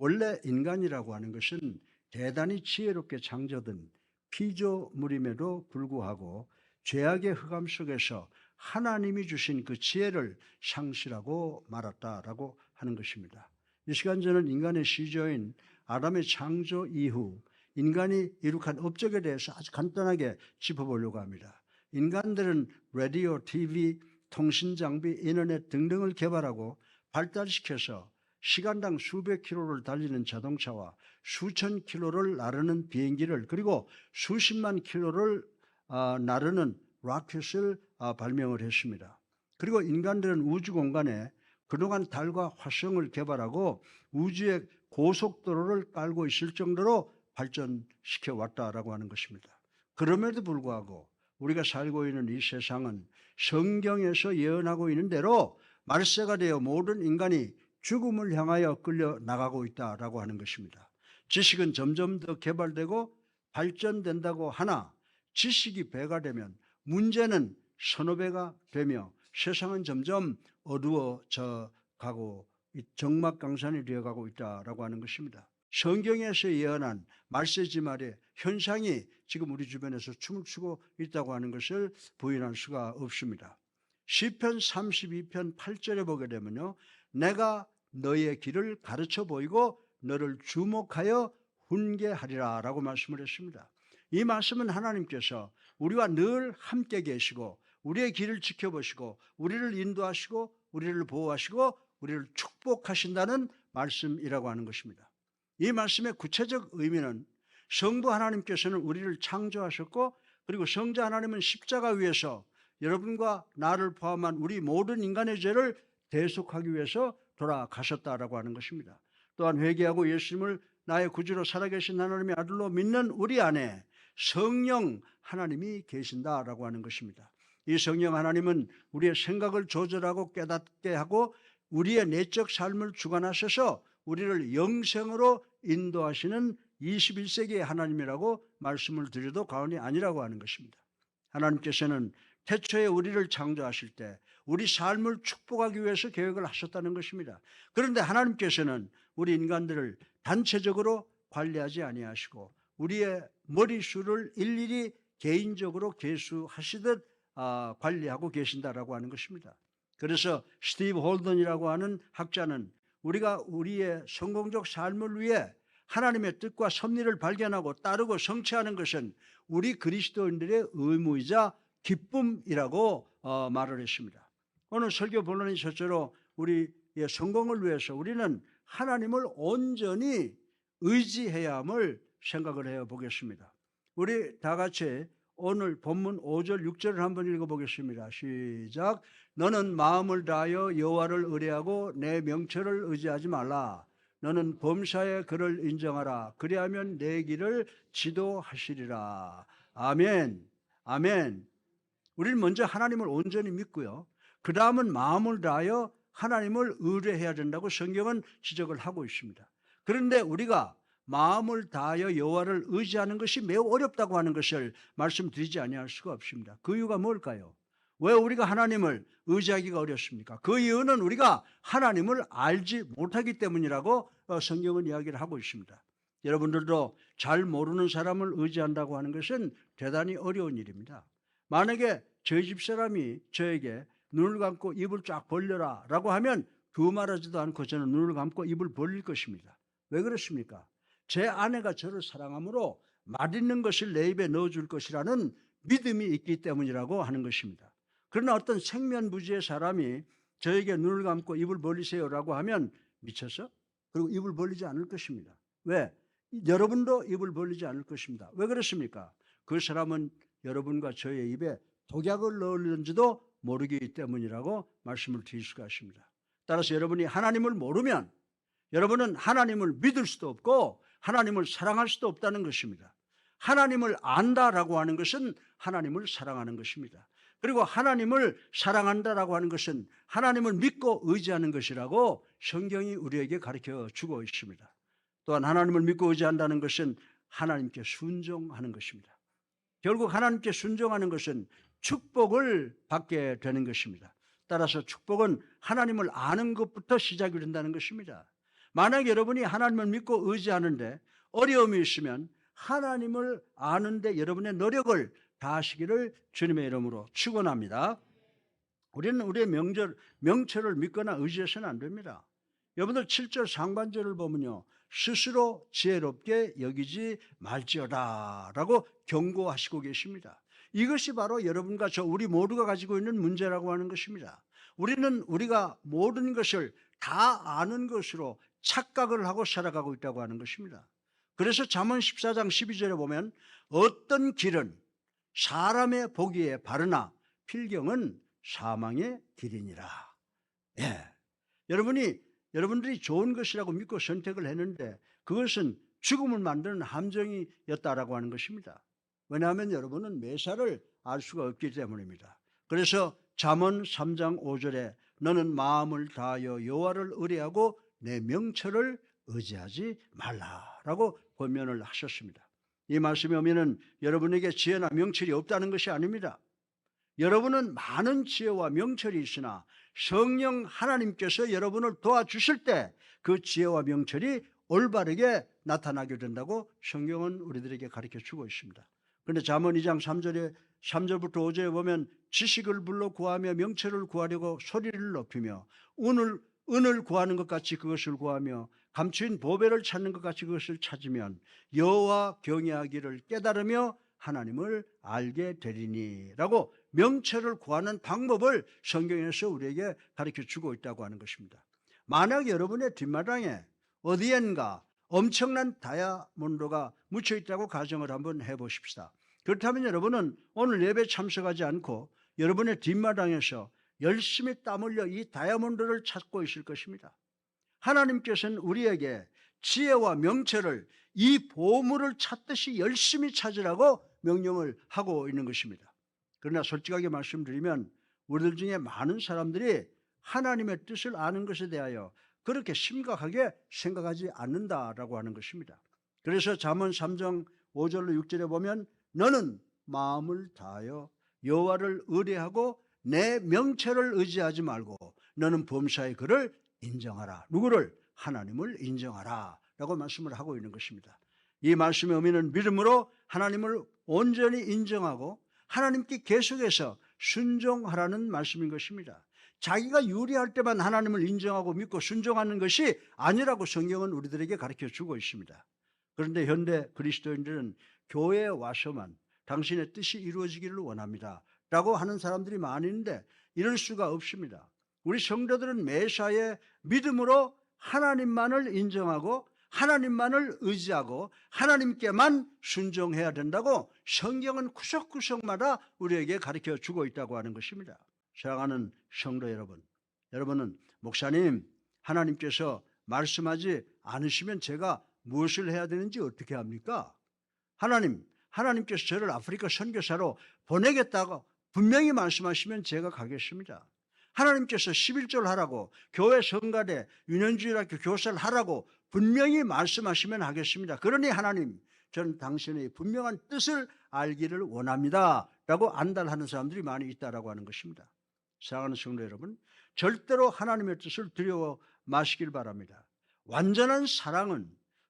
원래 인간이라고 하는 것은 대단히 지혜롭게 창조된 피조물임에도 불구하고 죄악의 흑암 속에서 하나님이 주신 그 지혜를 상실하고 말았다라고 하는 것입니다. 이 시간 저는 인간의 시조인 아담의 창조 이후 인간이 이룩한 업적에 대해서 아주 간단하게 짚어보려고 합니다. 인간들은 라디오, TV, 통신장비, 인터넷 등등을 개발하고 발달시켜서 시간당 수백 킬로를 달리는 자동차와 수천 킬로를 나르는 비행기를 그리고 수십만 킬로를 나르는 로켓을 발명을 했습니다. 그리고 인간들은 우주 공간에 그동안 달과 화성을 개발하고 우주의 고속도로를 깔고 있을 정도로 발전시켜 왔다라고 하는 것입니다. 그럼에도 불구하고 우리가 살고 있는 이 세상은 성경에서 예언하고 있는 대로 말세가 되어 모든 인간이 죽음을 향하여 끌려 나가고 있다라고 하는 것입니다. 지식은 점점 더 개발되고 발전된다고 하나 지식이 배가 되면 문제는 서너 배가 되며 세상은 점점 어두워져 가고 적막강산이 되어가고 있다라고 하는 것입니다. 성경에서 예언한 말세지말의 현상이 지금 우리 주변에서 춤을 추고 있다고 하는 것을 부인할 수가 없습니다. 시편 32편 8절에 보게 되면요, 내가 너의 길을 가르쳐 보이고 너를 주목하여 훈계하리라 라고 말씀을 했습니다. 이 말씀은 하나님께서 우리와 늘 함께 계시고 우리의 길을 지켜보시고 우리를 인도하시고 우리를 보호하시고 우리를 축복하신다는 말씀이라고 하는 것입니다. 이 말씀의 구체적 의미는 성부 하나님께서는 우리를 창조하셨고 그리고 성자 하나님은 십자가 위에서 여러분과 나를 포함한 우리 모든 인간의 죄를 대속하기 위해서 돌아가셨다라고 하는 것입니다. 또한 회개하고 예수님을 나의 구주로 살아계신 하나님의 아들로 믿는 우리 안에 성령 하나님이 계신다라고 하는 것입니다. 이 성령 하나님은 우리의 생각을 조절하고 깨닫게 하고 우리의 내적 삶을 주관하셔서 우리를 영생으로 인도하시는 21세기의 하나님이라고 말씀을 드려도 과언이 아니라고 하는 것입니다. 하나님께서는 태초에 우리를 창조하실 때 우리 삶을 축복하기 위해서 계획을 하셨다는 것입니다. 그런데 하나님께서는 우리 인간들을 단체적으로 관리하지 아니하시고 우리의 머리수를 일일이 개인적으로 계수하시듯 관리하고 계신다라고 하는 것입니다. 그래서 스티브 홀던이라고 하는 학자는 우리가 우리의 성공적 삶을 위해 하나님의 뜻과 섭리를 발견하고 따르고 성취하는 것은 우리 그리스도인들의 의무이자 기쁨이라고 말을 했습니다. 오늘 설교 본론이 첫째로 우리의 성공을 위해서 우리는 하나님을 온전히 의지해야 함을 생각을 해 보겠습니다. 우리 다 같이 오늘 본문 5절 6절을 한번 읽어보겠습니다. 시작. 너는 마음을 다하여 여호와를 의뢰하고 내 명철을 의지하지 말라. 너는 범사에 그를 인정하라. 그리하면 내 길을 지도하시리라. 아멘. 아멘. 우리는 먼저 하나님을 온전히 믿고요, 그 다음은 마음을 다하여 하나님을 의뢰해야 된다고 성경은 지적을 하고 있습니다. 그런데 우리가 마음을 다하여 여호와를 의지하는 것이 매우 어렵다고 하는 것을 말씀드리지 아니할 수가 없습니다. 그 이유가 뭘까요? 왜 우리가 하나님을 의지하기가 어렵습니까? 그 이유는 우리가 하나님을 알지 못하기 때문이라고 성경은 이야기를 하고 있습니다. 여러분들도 잘 모르는 사람을 의지한다고 하는 것은 대단히 어려운 일입니다. 만약에 저희 집사람이 저에게 눈을 감고 입을 쫙 벌려라 라고 하면 두말하지도 않고 저는 눈을 감고 입을 벌릴 것입니다. 왜 그렇습니까? 제 아내가 저를 사랑하므로 맛있는 것을 내 입에 넣어줄 것이라는 믿음이 있기 때문이라고 하는 것입니다. 그러나 어떤 생면부지의 사람이 저에게 눈을 감고 입을 벌리세요라고 하면 미쳐서 그리고 입을 벌리지 않을 것입니다. 왜? 여러분도 입을 벌리지 않을 것입니다. 왜 그렇습니까? 그 사람은 여러분과 저의 입에 독약을 넣었는지도 모르기 때문이라고 말씀을 드릴 수가 있습니다. 따라서 여러분이 하나님을 모르면 여러분은 하나님을 믿을 수도 없고 하나님을 사랑할 수도 없다는 것입니다. 하나님을 안다라고 하는 것은 하나님을 사랑하는 것입니다. 그리고 하나님을 사랑한다라고 하는 것은 하나님을 믿고 의지하는 것이라고 성경이 우리에게 가르쳐 주고 있습니다. 또한 하나님을 믿고 의지한다는 것은 하나님께 순종하는 것입니다. 결국 하나님께 순종하는 것은 축복을 받게 되는 것입니다. 따라서 축복은 하나님을 아는 것부터 시작이 된다는 것입니다. 만약 여러분이 하나님을 믿고 의지하는데 어려움이 있으면 하나님을 아는데 여러분의 노력을 다하시기를 주님의 이름으로 축원합니다. 우리는 우리의 명철을 믿거나 의지해서는 안 됩니다. 여러분들 7절 상반절을 보면요, 스스로 지혜롭게 여기지 말지어다 라고 경고하시고 계십니다. 이것이 바로 여러분과 저 우리 모두가 가지고 있는 문제라고 하는 것입니다. 우리는 우리가 모든 것을 다 아는 것으로 착각을 하고 살아가고 있다고 하는 것입니다. 그래서 잠언 14장 12절에 보면 어떤 길은 사람의 보기에 바르나 필경은 사망의 길이니라. 예. 여러분들이 좋은 것이라고 믿고 선택을 했는데 그것은 죽음을 만드는 함정이었다라고 하는 것입니다. 왜냐하면 여러분은 매사를 알 수가 없기 때문입니다. 그래서 잠언 3장 5절에 너는 마음을 다하여 여호와를 의뢰하고 내 명철을 의지하지 말라라고 권면을 하셨습니다. 이 말씀에 오면은 여러분에게 지혜나 명철이 없다는 것이 아닙니다. 여러분은 많은 지혜와 명철이 있으나 성령 하나님께서 여러분을 도와주실 때 그 지혜와 명철이 올바르게 나타나게 된다고 성경은 우리들에게 가르쳐 주고 있습니다. 그런데 잠언 2장 3절부터 5절에 보면 지식을 불러 구하며 명철을 구하려고 소리를 높이며 은을 구하는 것 같이 그것을 구하며 감추인 보배를 찾는 것 같이 그것을 찾으면 여호와 경외하기를 깨달으며 하나님을 알게 되리니 라고 명철을 구하는 방법을 성경에서 우리에게 가르쳐 주고 있다고 하는 것입니다. 만약 여러분의 뒷마당에 어디엔가 엄청난 다이아몬드가 묻혀 있다고 가정을 한번 해보십시다. 그렇다면 여러분은 오늘 예배 참석하지 않고 여러분의 뒷마당에서 열심히 땀 흘려 이 다이아몬드를 찾고 있을 것입니다. 하나님께서는 우리에게 지혜와 명철을 이 보물을 찾듯이 열심히 찾으라고 명령을 하고 있는 것입니다. 그러나 솔직하게 말씀드리면 우리들 중에 많은 사람들이 하나님의 뜻을 아는 것에 대하여 그렇게 심각하게 생각하지 않는다라고 하는 것입니다. 그래서 잠언 3장 5절로 6절에 보면 너는 마음을 다하여 여호와를 의뢰하고 내 명철을 의지하지 말고 너는 범사의 그를 인정하라. 누구를? 하나님을 인정하라 라고 말씀을 하고 있는 것입니다. 이 말씀의 의미는 믿음으로 하나님을 온전히 인정하고 하나님께 계속해서 순종하라는 말씀인 것입니다. 자기가 유리할 때만 하나님을 인정하고 믿고 순종하는 것이 아니라고 성경은 우리들에게 가르쳐 주고 있습니다. 그런데 현대 그리스도인들은 교회에 와서만 당신의 뜻이 이루어지기를 원합니다 라고 하는 사람들이 많이 있는데 이럴 수가 없습니다. 우리 성도들은 매사에 믿음으로 하나님만을 인정하고 하나님만을 의지하고 하나님께만 순종해야 된다고 성경은 구석구석마다 우리에게 가르쳐 주고 있다고 하는 것입니다. 사랑하는 성도 여러분, 여러분은 목사님 하나님께서 말씀하지 않으시면 제가 무엇을 해야 되는지 어떻게 합니까? 하나님께서 저를 아프리카 선교사로 보내겠다고 분명히 말씀하시면 제가 가겠습니다. 하나님께서 11절 하라고 교회 성가대 유년주일학교 교사를 하라고 분명히 말씀하시면 하겠습니다. 그러니 하나님 저는 당신의 분명한 뜻을 알기를 원합니다 라고 안달하는 사람들이 많이 있다고 하는 것입니다. 사랑하는 성도 여러분, 절대로 하나님의 뜻을 두려워 마시길 바랍니다. 완전한 사랑은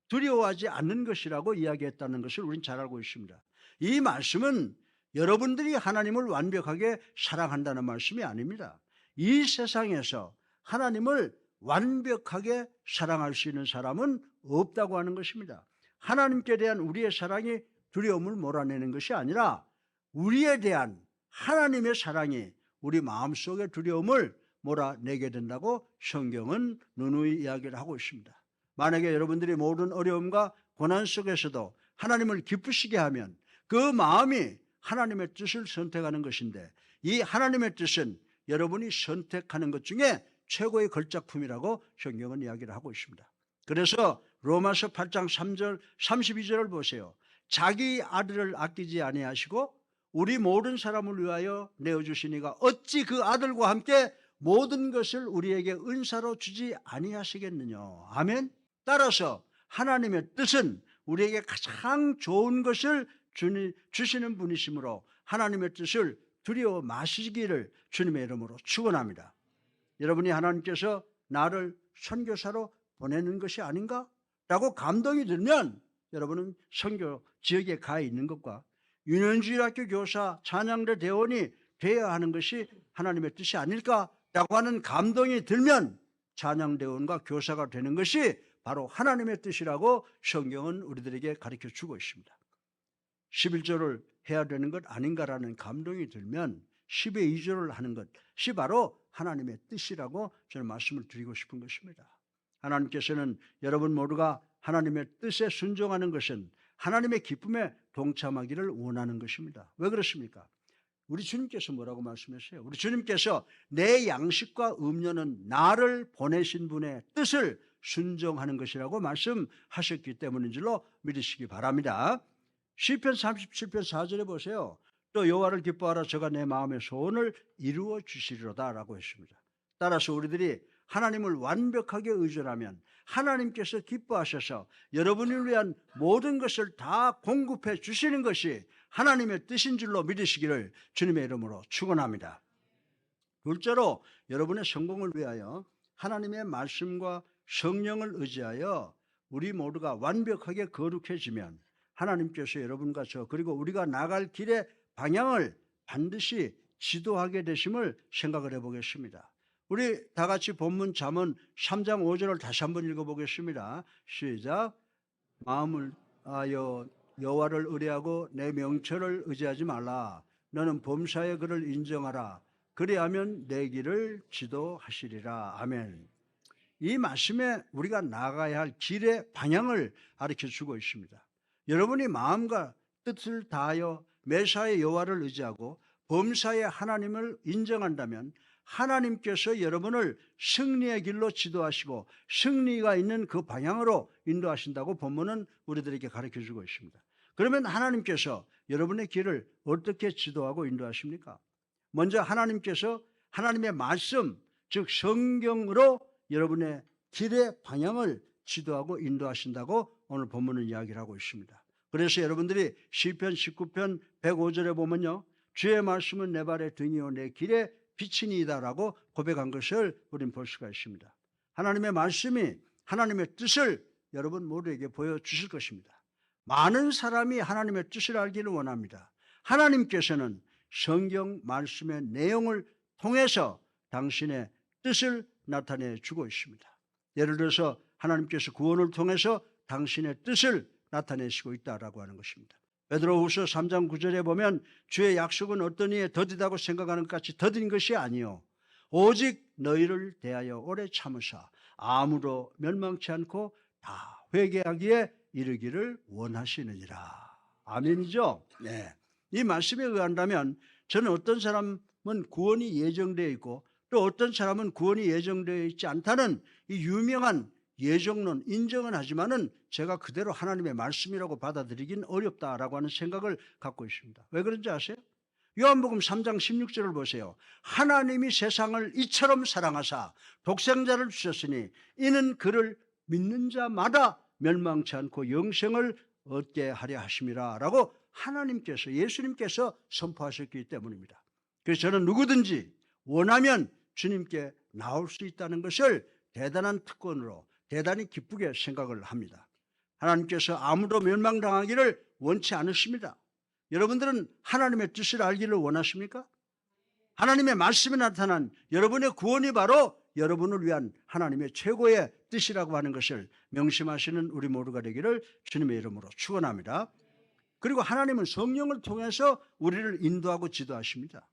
두려워하지 않는 것이라고 이야기했다는 것을 우리는 잘 알고 있습니다. 이 말씀은 여러분들이 하나님을 완벽하게 사랑한다는 말씀이 아닙니다. 이 세상에서 하나님을 완벽하게 사랑할 수 있는 사람은 없다고 하는 것입니다. 하나님께 대한 우리의 사랑이 두려움을 몰아내는 것이 아니라 우리에 대한 하나님의 사랑이 우리 마음속의 두려움을 몰아내게 된다고 성경은 누누이 이야기를 하고 있습니다. 만약에 여러분들이 모든 어려움과 고난 속에서도 하나님을 기쁘시게 하면 그 마음이 하나님의 뜻을 선택하는 것인데 이 하나님의 뜻은 여러분이 선택하는 것 중에 최고의 걸작품이라고 성경은 이야기를 하고 있습니다. 그래서 로마서 8장 3절 32절을 보세요. 자기 아들을 아끼지 아니하시고 우리 모든 사람을 위하여 내어주시니가 어찌 그 아들과 함께 모든 것을 우리에게 은사로 주지 아니하시겠느냐. 아멘. 따라서 하나님의 뜻은 우리에게 가장 좋은 것을 주시는 분이시므로 하나님의 뜻을 두려워 마시기를 주님의 이름으로 축원합니다. 여러분이 하나님께서 나를 선교사로 보내는 것이 아닌가? 라고 감동이 들면 여러분은 선교 지역에 가 있는 것과 유년주일학교 교사, 찬양대 대원이 되어야 하는 것이 하나님의 뜻이 아닐까라고 하는 감동이 들면 찬양대원과 교사가 되는 것이 바로 하나님의 뜻이라고 성경은 우리들에게 가르쳐 주고 있습니다. 11조를 해야 되는 것 아닌가라는 감동이 들면 10의 2조를 하는 것이 바로 하나님의 뜻이라고 저는 말씀을 드리고 싶은 것입니다. 하나님께서는 여러분 모두가 하나님의 뜻에 순종하는 것은 하나님의 기쁨에 동참하기를 원하는 것입니다. 왜 그렇습니까? 우리 주님께서 뭐라고 말씀하셨어요? 우리 주님께서 내 양식과 음료는 나를 보내신 분의 뜻을 순종하는 것이라고 말씀하셨기 때문인 줄로 믿으시기 바랍니다. 시편 37편 4절에 보세요. 또 여호와를 기뻐하라 저가 내 마음의 소원을 이루어 주시리로다 라고 했습니다. 따라서 우리들이 하나님을 완벽하게 의존하면 하나님께서 기뻐하셔서 여러분을 위한 모든 것을 다 공급해 주시는 것이 하나님의 뜻인 줄로 믿으시기를 주님의 이름으로 축원합니다. 둘째로 여러분의 성공을 위하여 하나님의 말씀과 성령을 의지하여 우리 모두가 완벽하게 거룩해지면 하나님께서 여러분과 저 그리고 우리가 나갈 길의 방향을 반드시 지도하게 되심을 생각을 해보겠습니다. 우리 다 같이 본문 잠언 3장 5절을 다시 한번 읽어보겠습니다. 시작. 마음을 하여 여호와를 의뢰하고 내 명철을 의지하지 말라. 너는 범사에 그를 인정하라. 그리하면 내 길을 지도하시리라. 아멘. 이 말씀에 우리가 나가야 할 길의 방향을 가르쳐주고 있습니다. 여러분이 마음과 뜻을 다하여 매사에 여호와를 의지하고 범사에 하나님을 인정한다면 하나님께서 여러분을 승리의 길로 지도하시고 승리가 있는 그 방향으로 인도하신다고 본문은 우리들에게 가르쳐주고 있습니다. 그러면 하나님께서 여러분의 길을 어떻게 지도하고 인도하십니까? 먼저 하나님께서 하나님의 말씀, 즉 성경으로 여러분의 길의 방향을 지도하고 인도하신다고 오늘 본문은 이야기를 하고 있습니다. 그래서 여러분들이 시편 19편 105절에 보면요, 주의 말씀은 내 발의 등이요 내 길의 빛이니이다라고 고백한 것을 우리는 볼 수가 있습니다. 하나님의 말씀이 하나님의 뜻을 여러분 모두에게 보여주실 것입니다. 많은 사람이 하나님의 뜻을 알기를 원합니다. 하나님께서는 성경 말씀의 내용을 통해서 당신의 뜻을 나타내 주고 있습니다. 예를 들어서 하나님께서 구원을 통해서 당신의 뜻을 나타내시고 있다라고 하는 것입니다. 베드로후서 3장 9절에 보면 주의 약속은 어떤 이에 더디다고 생각하는 것 같이 더딘 것이 아니요 오직 너희를 대하여 오래 참으사 아무도 멸망치 않고 다 회개하기에 이르기를 원하시느니라. 아멘이죠? 네. 이 말씀에 의한다면 저는 어떤 사람은 구원이 예정되어 있고 또 어떤 사람은 구원이 예정되어 있지 않다는 이 유명한 예정론 인정은 하지만은 제가 그대로 하나님의 말씀이라고 받아들이긴 어렵다라고 하는 생각을 갖고 있습니다. 왜 그런지 아세요? 요한복음 3장 16절을 보세요. 하나님이 세상을 이처럼 사랑하사 독생자를 주셨으니 이는 그를 믿는 자마다 멸망치 않고 영생을 얻게 하려 하심이라 라고 하나님께서 예수님께서 선포하셨기 때문입니다. 그래서 저는 누구든지 원하면 주님께 나올 수 있다는 것을 대단한 특권으로 대단히 기쁘게 생각을 합니다. 하나님께서 아무도 멸망당하기를 원치 않으십니다. 여러분들은 하나님의 뜻을 알기를 원하십니까? 하나님의 말씀에 나타난 여러분의 구원이 바로 여러분을 위한 하나님의 최고의 뜻이라고 하는 것을 명심하시는 우리 모두가 되기를 주님의 이름으로 축원합니다. 그리고 하나님은 성령을 통해서 우리를 인도하고 지도하십니다.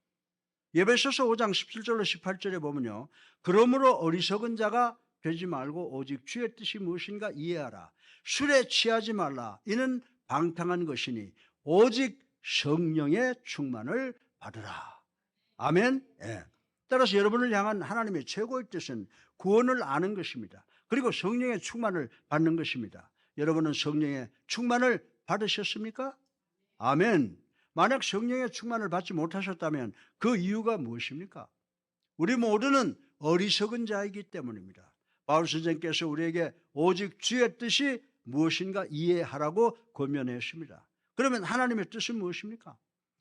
에베소서 5장 17절로 18절에 보면요, 그러므로 어리석은 자가 되지 말고 오직 주의 뜻이 무엇인가 이해하라. 술에 취하지 말라. 이는 방탕한 것이니 오직 성령의 충만을 받으라. 아멘. 예. 따라서 여러분을 향한 하나님의 최고의 뜻은 구원을 아는 것입니다. 그리고 성령의 충만을 받는 것입니다. 여러분은 성령의 충만을 받으셨습니까? 아멘. 만약 성령의 충만을 받지 못하셨다면 그 이유가 무엇입니까? 우리 모두는 어리석은 자이기 때문입니다. 바울 선생님께서 우리에게 오직 주의 뜻이 무엇인가 이해하라고 권면했습니다. 그러면 하나님의 뜻은 무엇입니까?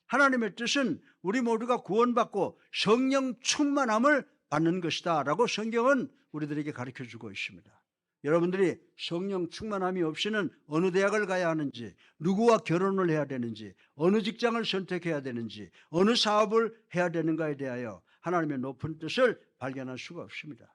하나님의 뜻은 우리 모두가 구원받고 성령 충만함을 받는 것이다 라고 성경은 우리들에게 가르쳐주고 있습니다. 여러분들이 성령 충만함이 없이는 어느 대학을 가야 하는지, 누구와 결혼을 해야 되는지, 어느 직장을 선택해야 되는지, 어느 사업을 해야 되는가에 대하여 하나님의 높은 뜻을 발견할 수가 없습니다.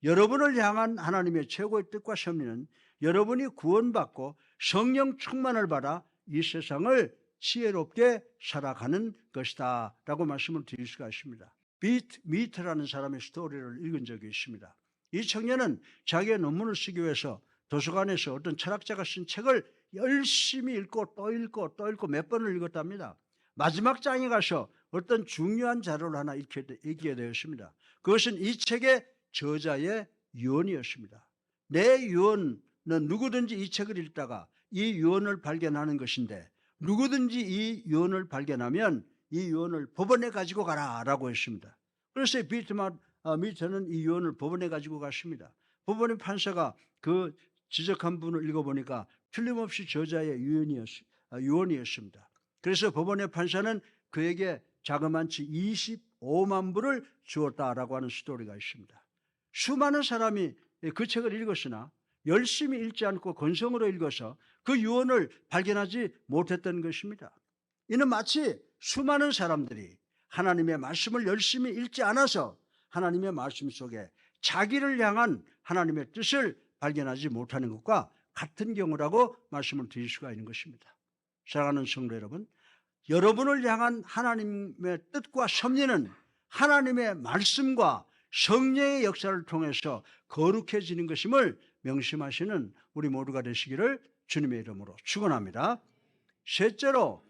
여러분을 향한 하나님의 최고의 뜻과 섭리는 여러분이 구원받고 성령 충만을 받아 이 세상을 지혜롭게 살아가는 것이다 라고 말씀을 드릴 수가 있습니다. 비트 미트라는 사람의 스토리를 읽은 적이 있습니다. 이 청년은 자기의 논문을 쓰기 위해서 도서관에서 어떤 철학자가 쓴 책을 열심히 읽고 또 읽고 또 읽고 몇 번을 읽었답니다. 마지막 장에 가서 어떤 중요한 자료를 하나 읽게 되었습니다. 그것은 이 책의 저자의 유언이었습니다. 내 유언은 누구든지 이 책을 읽다가 이 유언을 발견하는 것인데, 누구든지 이 유언을 발견하면 이 유언을 법원에 가지고 가라 라고 했습니다. 그래서 미트는 이 유언을 법원에 가지고 갔습니다. 법원의 판사가 그 지적한 분을 읽어보니까 틀림없이 저자의 유언이었습니다. 그래서 법원의 판사는 그에게 자그만치 25만 불을 주었다라고 하는 스토리가 있습니다. 수많은 사람이 그 책을 읽었으나 열심히 읽지 않고 건성으로 읽어서 그 유언을 발견하지 못했던 것입니다. 이는 마치 수많은 사람들이 하나님의 말씀을 열심히 읽지 않아서 하나님의 말씀 속에 자기를 향한 하나님의 뜻을 발견하지 못하는 것과 같은 경우라고 말씀을 드릴 수가 있는 것입니다. 사랑하는 성도 여러분, 여러분을 향한 하나님의 뜻과 섭리는 하나님의 말씀과 성령의 역사를 통해서 거룩해지는 것임을 명심하시는 우리 모두가 되시기를 주님의 이름으로 축원합니다. 셋째로,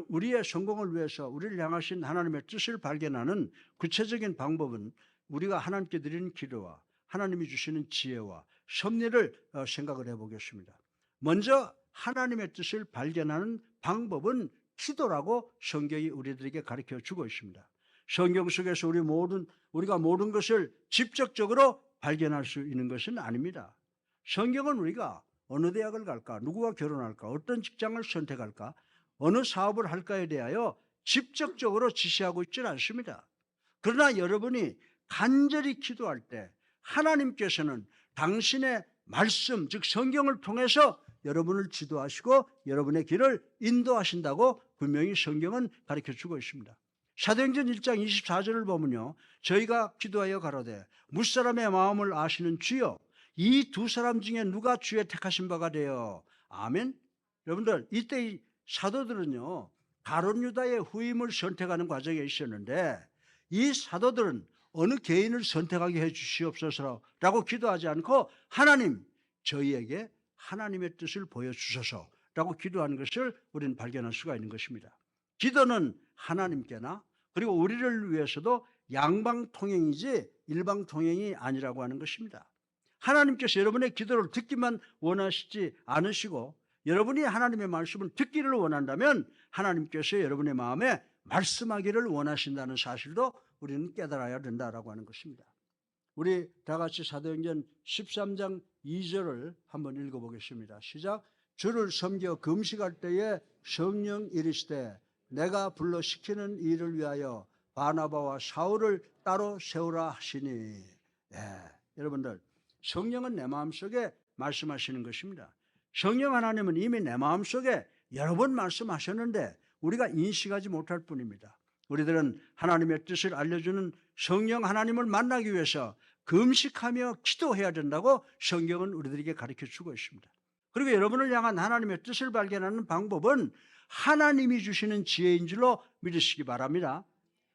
우리의 성공을 위해서 우리를 향하신 하나님의 뜻을 발견하는 구체적인 방법은 우리가 하나님께 드리는 기도와 하나님이 주시는 지혜와 섭리를 생각을 해보겠습니다. 먼저 하나님의 뜻을 발견하는 방법은 기도라고 성경이 우리들에게 가르쳐 주고 있습니다. 성경 속에서 우리가 모든 것을 직접적으로 발견할 수 있는 것은 아닙니다. 성경은 우리가 어느 대학을 갈까, 누구와 결혼할까, 어떤 직장을 선택할까, 어느 사업을 할까에 대하여 직접적으로 지시하고 있지는 않습니다. 그러나 여러분이 간절히 기도할 때 하나님께서는 당신의 말씀, 즉 성경을 통해서 여러분을 지도하시고 여러분의 길을 인도하신다고 분명히 성경은 가르쳐주고 있습니다. 사도행전 1장 24절을 보면요, 저희가 기도하여 가로되 무사람의 마음을 아시는 주여, 이 두 사람 중에 누가 주의 택하신 바가 되어. 아멘. 여러분들, 이때 이 사도들은요, 가룟 유다의 후임을 선택하는 과정에 있었는데, 이 사도들은 어느 개인을 선택하게 해 주시옵소서라고 기도하지 않고 하나님, 저희에게 하나님의 뜻을 보여주소서라고 기도하는 것을 우리는 발견할 수가 있는 것입니다. 기도는 하나님께나 그리고 우리를 위해서도 양방통행이지 일방통행이 아니라고 하는 것입니다. 하나님께서 여러분의 기도를 듣기만 원하시지 않으시고 여러분이 하나님의 말씀을 듣기를 원한다면 하나님께서 여러분의 마음에 말씀하기를 원하신다는 사실도 우리는 깨달아야 된다라고 하는 것입니다. 우리 다 같이 사도행전 13장 2절을 한번 읽어보겠습니다. 시작. 주를 섬겨 금식할 때에 성령 이르시되 내가 불러 시키는 일을 위하여 바나바와 사울을 따로 세우라 하시니. 여러분들, 성령은 내 마음속에 말씀하시는 것입니다. 성령 하나님은 이미 내 마음속에 여러 번 말씀하셨는데 우리가 인식하지 못할 뿐입니다. 우리들은 하나님의 뜻을 알려주는 성령 하나님을 만나기 위해서 금식하며 기도해야 된다고 성경은 우리들에게 가르쳐주고 있습니다. 그리고 여러분을 향한 하나님의 뜻을 발견하는 방법은 하나님이 주시는 지혜인 줄로 믿으시기 바랍니다.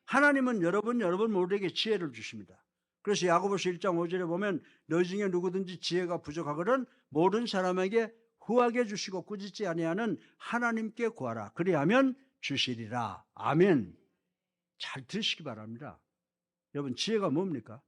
하나님은 여러분 모두에게 지혜를 주십니다. 그래서 야고보서 1장 5절에 보면 너희 중에 누구든지 지혜가 부족하거든 모든 사람에게 후하게 주시고 꾸짖지 아니하는 하나님께 구하라. 그리하면 주시리라. 아멘. 잘 들으시기 바랍니다. 여러분, 지혜가 뭡니까?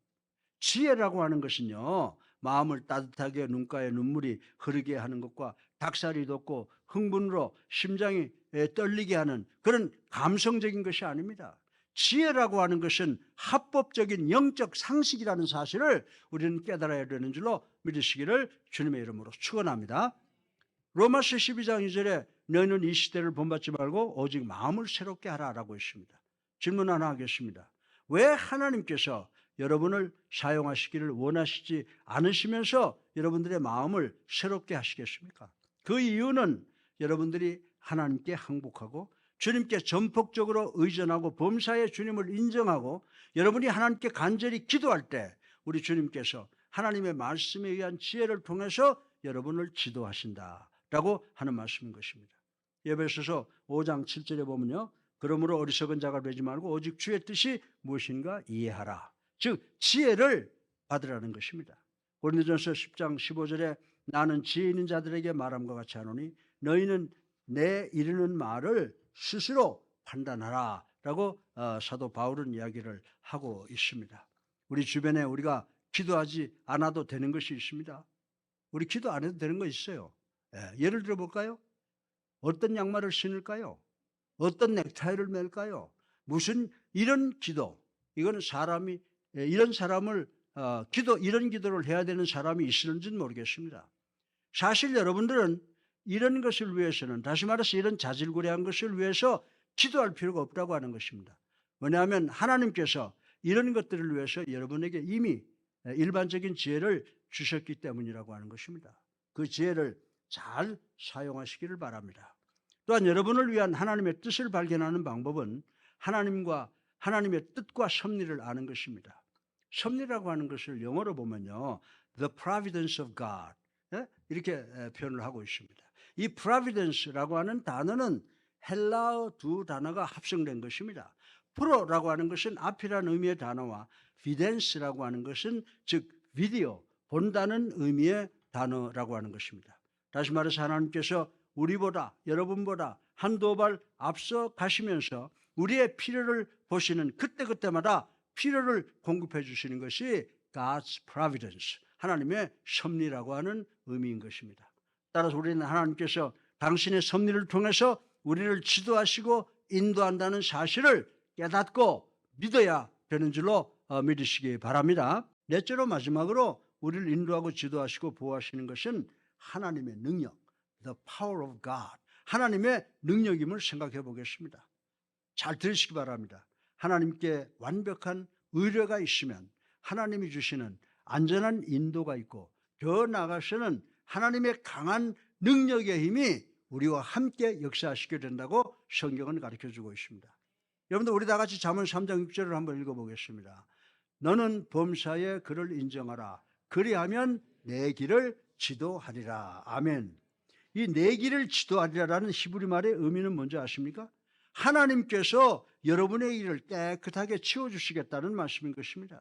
지혜라고 하는 것은요, 마음을 따뜻하게 눈가에 눈물이 흐르게 하는 것과 닭살이 돋고 흥분으로 심장이 떨리게 하는 그런 감성적인 것이 아닙니다. 지혜라고 하는 것은 합법적인 영적 상식이라는 사실을 우리는 깨달아야 되는 줄로 믿으시기를 주님의 이름으로 축원합니다. 로마서 12장 2절에 너희는 이 시대를 본받지 말고 오직 마음을 새롭게 하라라고 했습니다. 질문 하나 하겠습니다. 왜 하나님께서 여러분을 사용하시기를 원하시지 않으시면서 여러분들의 마음을 새롭게 하시겠습니까? 그 이유는 여러분들이 하나님께 항복하고 주님께 전폭적으로 의존하고 범사의 주님을 인정하고 여러분이 하나님께 간절히 기도할 때 우리 주님께서 하나님의 말씀에 의한 지혜를 통해서 여러분을 지도하신다라고 하는 말씀인 것입니다. 에베소서 5장 7절에 보면요. 그러므로 어리석은 자가 되지 말고 오직 주의 뜻이 무엇인가 이해하라. 즉 지혜를 받으라는 것입니다. 고린도전서 10장 15절에 나는 지혜 있는 자들에게 말함과 같이 하노니 너희는 내 이르는 말을 스스로 판단하라 라고 사도 바울은 이야기를 하고 있습니다. 우리 주변에 우리가 기도하지 않아도 되는 것이 있습니다. 우리 기도 안 해도 되는 거 있어요. 예를 들어 볼까요? 어떤 양말을 신을까요? 어떤 넥타이를 맬까요? 무슨 이런 기도, 이건 사람이 이런 사람을 이런 기도를 해야 되는 사람이 있을지는 모르겠습니다. 사실 여러분들은 이런 것을 위해서는, 다시 말해서 이런 자질구레한 것을 위해서 기도할 필요가 없다고 하는 것입니다. 왜냐하면 하나님께서 이런 것들을 위해서 여러분에게 이미 일반적인 지혜를 주셨기 때문이라고 하는 것입니다. 그 지혜를 잘 사용하시기를 바랍니다. 또한 여러분을 위한 하나님의 뜻을 발견하는 방법은 하나님의 뜻과 섭리를 아는 것입니다. 섭리라고 하는 것을 영어로 보면요, the providence of God 이렇게 표현을 하고 있습니다. 이 providence라고 하는 단어는 헬라어 두 단어가 합성된 것입니다. 프로라고 하는 것은 앞이라는 의미의 단어와 비덴스라고 하는 것은 즉 비디오, 본다는 의미의 단어라고 하는 것입니다. 다시 말해서 하나님께서 우리보다 여러분보다 한두 발 앞서 가시면서 우리의 필요를 보시는 그때그때마다 필요를 공급해 주시는 것이 God's providence, 하나님의 섭리라고 하는 의미인 것입니다. 따라서 우리는 하나님께서 당신의 섭리를 통해서 우리를 지도하시고 인도한다는 사실을 깨닫고 믿어야 되는 줄로 믿으시기 바랍니다. 넷째로 마지막으로 우리를 인도하고 지도하시고 보호하시는 것은 하나님의 능력, the power of God, 하나님의 능력임을 생각해 보겠습니다. 잘 들으시기 바랍니다. 하나님께 완벽한 의뢰가 있으면 하나님이 주시는 안전한 인도가 있고 더 나아가서는 하나님의 강한 능력의 힘이 우리와 함께 역사하시게 된다고 성경은 가르쳐주고 있습니다. 여러분들 우리 다 같이 잠언 3장 6절을 한번 읽어보겠습니다. 너는 범사에 그를 인정하라. 그리하면 내 길을 지도하리라. 아멘. 이 내 길을 지도하리라라는 히브리 말의 의미는 뭔지 아십니까? 하나님께서 여러분의 일을 깨끗하게 치워주시겠다는 말씀인 것입니다.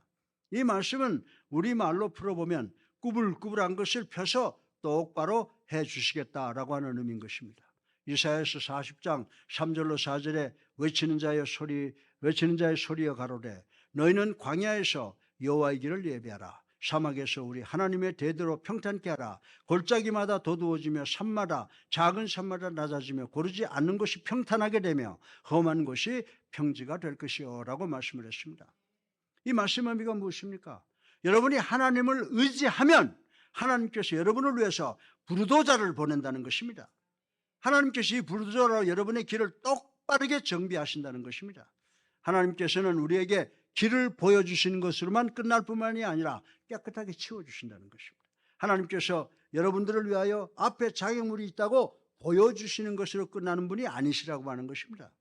이 말씀은 우리말로 풀어보면 꾸불꾸불한 것을 펴서 똑바로 해주시겠다라고 하는 의미인 것입니다. 이사야서 40장 3절로 4절에 외치는 자의 소리여 가로되 너희는 광야에서 여호와의 길을 예비하라. 사막에서 우리 하나님의 대대로 평탄케 하라. 골짜기마다 도두어지며 산마다 작은 산마다 낮아지며 고르지 않는 곳이 평탄하게 되며 험한 곳이 평지가 될 것이요 라고 말씀을 했습니다. 이 말씀의 의미가 무엇입니까? 여러분이 하나님을 의지하면 하나님께서 여러분을 위해서 부르도자를 보낸다는 것입니다. 하나님께서 이 부르도자로 여러분의 길을 똑바르게 정비하신다는 것입니다. 하나님께서는 우리에게 길을 보여주시는 것으로만 끝날 뿐만이 아니라 깨끗하게 치워주신다는 것입니다. 하나님께서 여러분들을 위하여 앞에 장애물이 있다고 보여주시는 것으로 끝나는 분이 아니시라고 하는 것입니다.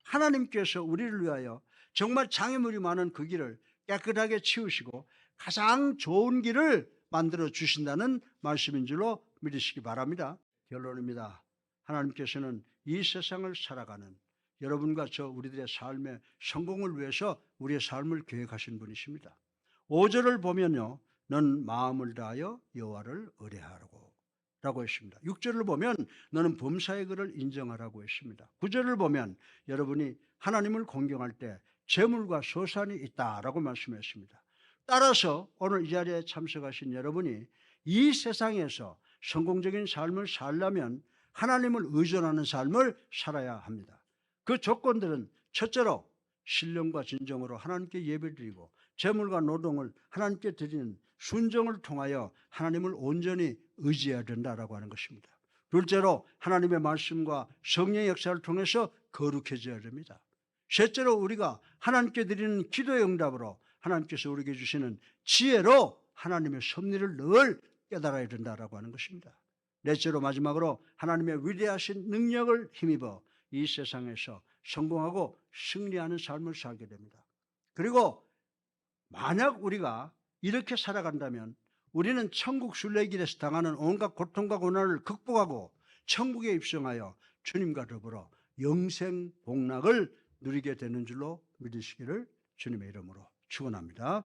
하나님께서 우리를 위하여 정말 장애물이 많은 그 길을 깨끗하게 치우시고 가장 좋은 길을 만들어 주신다는 말씀인 줄로 믿으시기 바랍니다. 결론입니다. 하나님께서는 이 세상을 살아가는 여러분과 저 우리들의 삶의 성공을 위해서 우리의 삶을 계획하신 분이십니다. 5절을 보면요, 넌 마음을 다하여 여호와를 의뢰하라고 라고 했습니다. 6절을 보면 너는 범사의 그를 인정하라고 했습니다. 9절을 보면 여러분이 하나님을 공경할 때 재물과 소산이 있다라고 말씀했습니다. 따라서 오늘 이 자리에 참석하신 여러분이 이 세상에서 성공적인 삶을 살려면 하나님을 의존하는 삶을 살아야 합니다. 그 조건들은 첫째로 신령과 진정으로 하나님께 예배드리고 재물과 노동을 하나님께 드리는 순종을 통하여 하나님을 온전히 의지해야 된다라고 하는 것입니다. 둘째로 하나님의 말씀과 성령의 역사를 통해서 거룩해져야 됩니다. 셋째로 우리가 하나님께 드리는 기도의 응답으로 하나님께서 우리에게 주시는 지혜로 하나님의 섭리를 늘 깨달아야 된다라고 하는 것입니다. 넷째로 마지막으로 하나님의 위대하신 능력을 힘입어 이 세상에서 성공하고 승리하는 삶을 살게 됩니다. 그리고 만약 우리가 이렇게 살아간다면 우리는 천국 순례길에서 당하는 온갖 고통과 고난을 극복하고 천국에 입성하여 주님과 더불어 영생 복락을 누리게 되는 줄로 믿으시기를 주님의 이름으로 축원합니다.